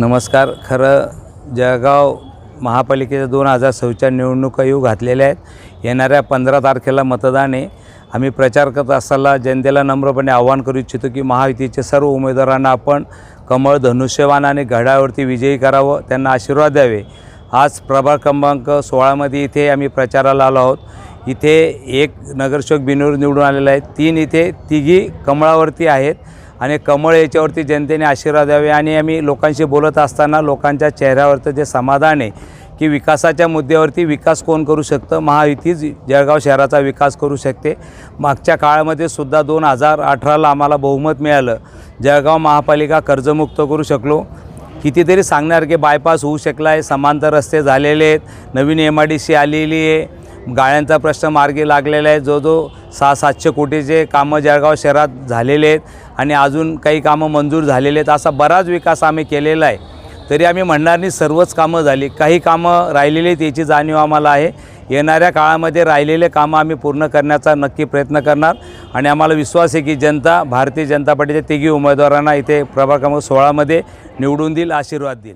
नमस्कार. खरं जळगाव महापालिकेच्या 2026च्या निवडणुका येऊ घातलेल्या आहेत. येणाऱ्या 15 तारखेला मतदान आहे. आम्ही प्रचार करत असताना जनतेला नम्रपणे आवाहन करू इच्छितो की महायुतीचे सर्व उमेदवारांना आपण कमळ धनुष्यबाण आणि घड्याळावरती विजयी करावं, त्यांना आशीर्वाद द्यावे. आज प्रभाग क्रमांक 16मध्ये इथे आम्ही प्रचाराला आलो आहोत. इथे एक नगरसेवक बिनविरोध निवडून आलेला आहे. 3 इथे तिघी कमळावरती आहेत आणि कमळ याच्यावरती जनतेने आशीर्वाद द्यावे. आणि आम्ही लोकांशी बोलत असताना लोकांच्या चेहऱ्यावरचं जे समाधान आहे की विकासाच्या मुद्द्यावरती विकास कोण करू शकतं, महायुतीच जळगाव शहराचा विकास करू शकते. मागच्या काळामध्ये सुद्धा 2018ला आम्हाला बहुमत मिळालं. जळगाव महापालिका कर्जमुक्त करू शकलो. कितीतरी सांगण्यासारखे बायपास होऊ शकला आहे, समांतर रस्ते झालेले आहेत, नवीन MIDC आलेली आहे, गाळ्यांचा प्रश्न मार्गी लागलेला आहे. जो 600-700 कोटीचे कामं जळगाव शहरात झालेले आहेत आणि अजून काही कामं मंजूर झालेले आहेत. असा बराच विकास आम्ही केलेला आहे. तरी आम्ही म्हणणार नाही सर्वच कामं झाली, काही कामं राहिलेली आहेत याची जाणीव आम्हाला आहे. येणाऱ्या काळामध्ये राहिलेले कामं आम्ही पूर्ण करण्याचा नक्की प्रयत्न करणार आणि आम्हाला विश्वास आहे की जनता भारतीय जनता पार्टीच्या तिघी उमेदवारांना इथे प्रभाग क्रमांक 16मध्ये निवडून देईल, आशीर्वाद देईल.